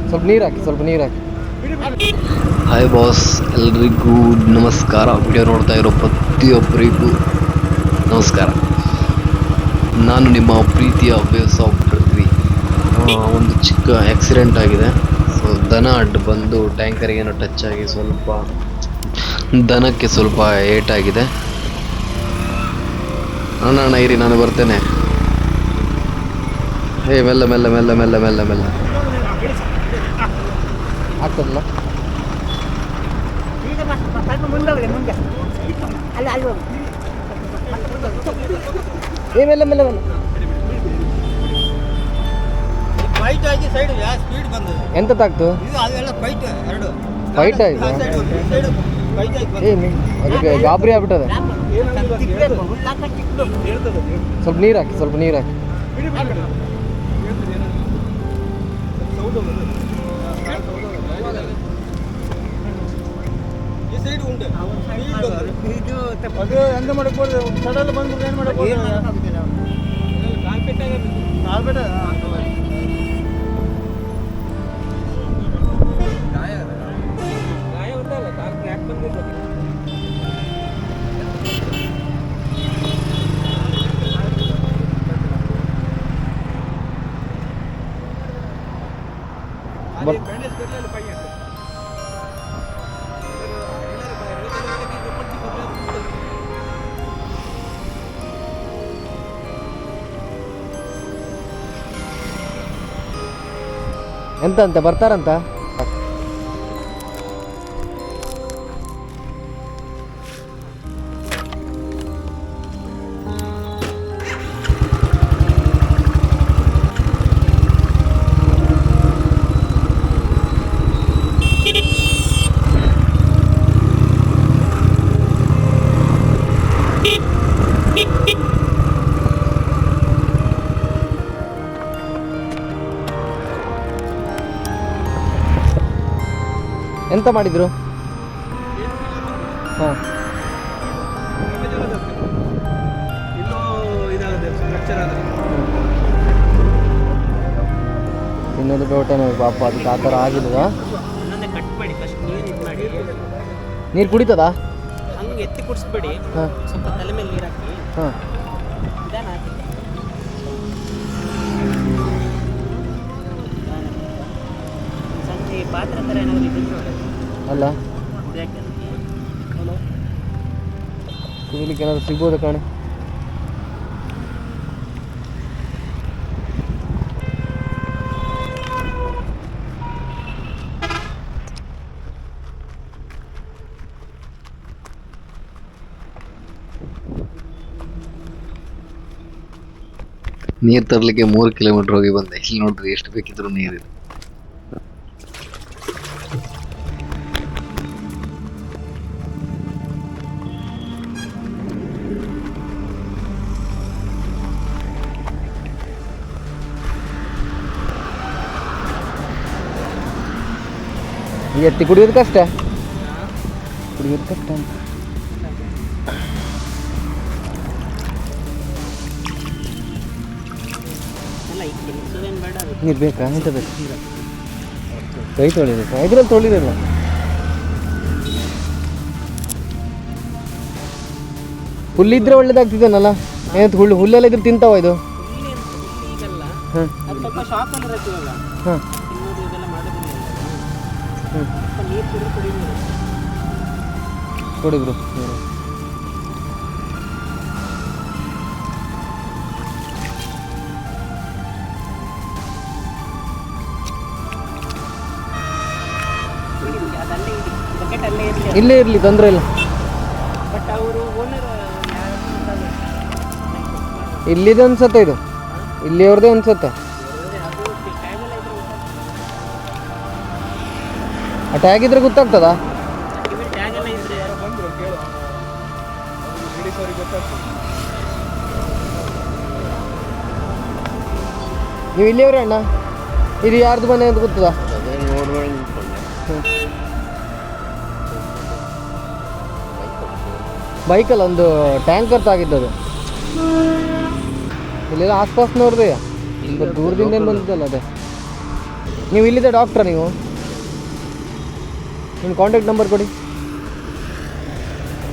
ಸ್ವಲ್ಪ ನೀರು ಹಾಕಿ, ಸ್ವಲ್ಪ ನೀರು ಹಾಕಿ. ಹಾಯ್ ಬಾಸ್, ಎಲ್ರಿಗೂ ನಮಸ್ಕಾರ. ವಿಡಿಯೋ ನೋಡ್ತಾ ಇರೋ ಪ್ರತಿಯೊಬ್ಬರಿಗೂ ನಮಸ್ಕಾರ. ನಾನು ನಿಮ್ಮ ಪ್ರೀತಿಯ ವೇವ್ಸ್ ಆಫ್ ಪೃಥ್ವಿ. ಒಂದು ಚಿಕ್ಕ ಆಕ್ಸಿಡೆಂಟ್ ಆಗಿದೆ. ಸೊ ದನ ಅಡ್ಡ ಬಂದು ಟ್ಯಾಂಕರ್ಗೆ ಏನೋ ಟಚ್ ಆಗಿ ಸ್ವಲ್ಪ ದನಕ್ಕೆ ಸ್ವಲ್ಪ ಏಟಾಗಿದೆ. ಅಣ್ಣ ಇರಿ, ನಾನು ಬರ್ತೇನೆ. ಮೆಲ್ಲ ಮೆಲ್ಲ ಮೆಲ್ಲ ಮೆಲ್ಲ ಮೆಲ್ಲ ಮೆಲ್ಲ ಆಗ್ತದಲ್ಲ. ಮೆಲ್ಲ ಮೆಲ್ಲ ಮೆಲ್ಲ. ಎಂತ ತಾಕ್ತು? ಫೈಟ್ ಆಯ್ತು. ಅದಕ್ಕೆ ಗಾಬರಿ ಆಗ್ಬಿಟ್ಟದೆ. ಸ್ವಲ್ಪ ನೀರು ಹಾಕಿ, ಸ್ವಲ್ಪ ನೀರು ಹಾಕಿ. ಎಂತ ಮಾಡಬಹುದು? ಸಡಲ್ ಬಂದು ಏನು ಮಾಡಬಹುದು? ಎಂತ ಅಂತ ಬರ್ತಾರಂತ? ಎಂತ ಮಾಡಿದ್ರು? ಹಾಂ, ಇನ್ನೊಂದು ಡೌಟೇನೋ ಪಾಪ, ಅದಕ್ಕೆ ಆ ಥರ ಆಗಿಲ್ಲ. ನೀರು ಕುಡಿತದಾ? ಹಂಗೆ ಎತ್ತಿ ಕುಡಿಸ್ಬೇಡಿ. ಹಾಂ, ಸ್ವಲ್ಪ ತಲೆ ಮೇಲೆ ನೀರು ಹಾಕಿ. ಹಾಂ, ಸಂಜೆ ಪಾತ್ರ ಥರ ಏನಾದರೂ ಇದ್ದು ಅಲ್ಲ ಕುಡಿಲಿಕ್ಕೆ ಏನಾದರೂ ಸಿಗ್ಬೋದು ಕಾಣೆ. ನೀರು ತರಲಿಕ್ಕೆ 3 ಕಿಲೋಮೀಟರ್ ಹೋಗಿ ಬಂದೆ. ಇಲ್ಲಿ ನೋಡ್ರಿ ಎಷ್ಟು ಬೇಕಿದ್ರು ನೀರಿದೆ. ಎತ್ತಿ ಕುಡಿಯೋದು ಕಷ್ಟ, ಕುಡಿಯೋದು ಕಷ್ಟ ಅಂತ. ನೀರು ಬೇಕಾ? ಎಂತ ಬೇಕು? ಕೈ ತೊಳಿಬೇಕು, ಇದ್ರಲ್ಲಿ ತೊಳಿರಲ್ಲ. ಹುಲ್ಲಿದ್ರೆ ಒಳ್ಳೇದಾಗ್ತಿದ್ದೇನಲ್ಲ. ಏನಂತ ಹುಲ್ಲೆಲ್ಲ ಇದ್ರೆ ತಿಂತಾವ ಇದು? ಹಾಂ, ಸ್ವಲ್ಪ ಶಾಕ್ ಇರತ್ತೀವಲ್ಲ. ಹಾಂ, ಇದೆಲ್ಲ ಮಾಡೋದಿಲ್ಲ. ಹ್ಞೂ, ನೀರು ಕೊಡಿ ಬ್ರೋ. ಇಲ್ಲೇ ಇರಲಿ, ತೊಂದರೆ ಇಲ್ಲ. ಬಟ್ ಅವರು ಓನರ್ ಇಲ್ಲಿದೆ ಅನ್ಸತ್ತೆ, ಇದು ಇಲ್ಲಿಯವ್ರದೇ ಅನ್ಸತ್ತೆ. ಆ ಟ್ಯಾಗ್ ಇದ್ರೆ ಗೊತ್ತಾಗ್ತದಾ? ನೀವು ಇಲ್ಲಿಯವ್ರೆ ಅಣ್ಣ? ಇದು ಯಾರ್ದು ಮನೆ ಅಂತ ಗೊತ್ತದಾ? ಬೈಕಲ್ಲ, ಒಂದು ಟ್ಯಾಂಕರ್ ತಾಗಿದ್ದದು. ಇಲ್ಲೆಲ್ಲ ಆಸ್ಪಾಸ್ನವ್ರದೇ, ದೂರದಿಂದ ಏನು ಬಂದಿದ್ದಲ್ಲ ಅದೇ. ನೀವು ಇಲ್ಲಿದ್ದ ಡಾಕ್ಟ್ರಾ ನೀವು? ನಿಮ್ಮ ಕಾಂಟ್ಯಾಕ್ಟ್ ನಂಬರ್ ಕೊಡಿ.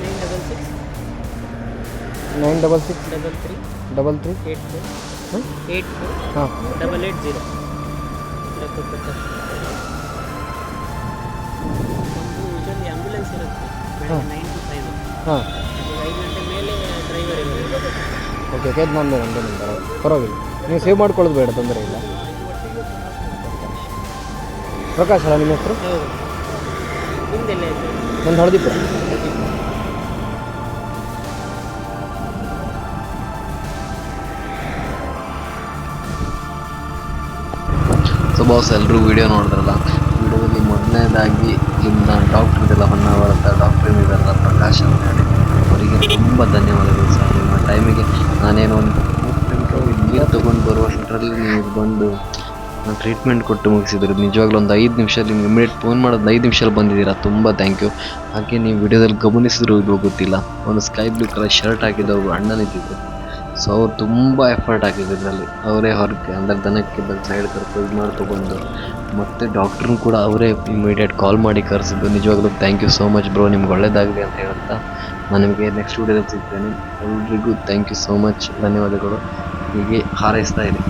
966 966 33 33 84 ಹಾಂ 880. ಯೂಶಲಿ ಆಂಬ್ಯುಲೆನ್ಸ್ ಇರುತ್ತೆ ಬೆಳಗ್ಗೆ 9 to 5. ಹಾಂ 5 ಗಂಟೆ ಮೇಲೆ ಡ್ರೈವರ್ ಇರೋದು. ಓಕೆ ಓಕೆ, ಅದು ನಂದೇ ನಂಬರ್, ಪರವಾಗಿಲ್ಲ. ನೀವು ಸೇವ್ ಮಾಡ್ಕೊಳ್ಳೋದು ಬೇಡ, ತೊಂದರೆ ಇಲ್ಲ. ಪ್ರಕಾಶ್ ಅಲ್ಲ ನಿಮ್ಮ ಹೆಸರು? ಹೌದು. ನಿಮ್ದೆಲ್ಲ ಇದೆ? ನಂದು ಹಳದಿಪುರ. ಸೊ ಬಾಸ್, ಎಲ್ಲರೂ ವಿಡಿಯೋ ನೋಡಿದ್ರಲ್ಲ. ವಿಡಿಯೋದಲ್ಲಿ ಮೊದಲನೇದಾಗಿ ಇನ್ನು ಡಾಕ್ಟ್ರದೆಲ್ಲ ಹೊನ್ನಾವರದ ಡಾಕ್ಟ್ರ್ ಇದ್ದಾರಲ್ಲ ಪ್ರಕಾಶ್ ಅಂತ ಹೇಳಿ, ಅವರಿಗೆ ತುಂಬ ಧನ್ಯವಾದಗಳು ಸರ್. ನಿಮ್ಮ ಟೈಮಿಗೆ ನಾನೇನೋ ಒಂದು ನೀರು ತೊಗೊಂಡು ಬರುವಷ್ಟರಲ್ಲಿ ನೀವು ಬಂದು ಟ್ರೀಟ್ಮೆಂಟ್ ಕೊಟ್ಟು ಮುಗಿಸಿದ್ರು. ನಿಜವಾಗ್ಲೂ ಒಂದು 5 ನಿಮಿಷದಲ್ಲಿ ನೀವು ಇಮಿಡಿಯೇಟ್ ಫೋನ್ ಮಾಡೋದು 5 ನಿಮಿಷದಲ್ಲಿ ಬಂದಿದ್ದೀರಾ. ತುಂಬ ಥ್ಯಾಂಕ್ ಯು. ಹಾಗೆ ನೀವು ವಿಡಿಯೋದಲ್ಲಿ ಗಮನಿಸಿದ್ರು ಇದು ಗೊತ್ತಿಲ್ಲ, ಒಂದು ಸ್ಕೈ ಬ್ಲೂ ಕಲರ್ ಶರ್ಟ್ ಹಾಕಿದವರು ಅಣ್ಣನಿದ್ದಿದ್ದು. ಸೊ ಅವ್ರು ತುಂಬ ಎಫರ್ಟ್ ಹಾಕಿದ್ರು ಇದರಲ್ಲಿ. ಅವರೇ ಹೊರಗೆ ಅಂದರೆ ದನಕ್ಕೆ ಬಂದು ಸೈಡ್ ಕರ್ಕೊಂಡು ಇದು ಮಾಡಿ ತೊಗೊಂಡು, ಮತ್ತು ಡಾಕ್ಟ್ರನ್ನ ಕೂಡ ಅವರೇ ಇಮಿಡಿಯೇಟ್ ಕಾಲ್ ಮಾಡಿ ಕರೆಸಿದ್ದು. ನಿಜವಾಗ್ಲೂ thank you so much bro, ನಿಮ್ಗೆ ಒಳ್ಳೇದಾಗಲಿ ಅಂತ ಹೇಳ್ತಾ ನಾನು ನಿಮಗೆ ನೆಕ್ಸ್ಟ್ ವಿಡಿಯೋದಲ್ಲಿ ಸಿಗ್ತೇನೆ. ಎಲ್ರಿಗೂ ಥ್ಯಾಂಕ್ ಯು ಸೋ ಮಚ್, ಧನ್ಯವಾದಗಳು. ಹೀಗೆ ಹಾರೈಸ್ತಾ ಇದೆ.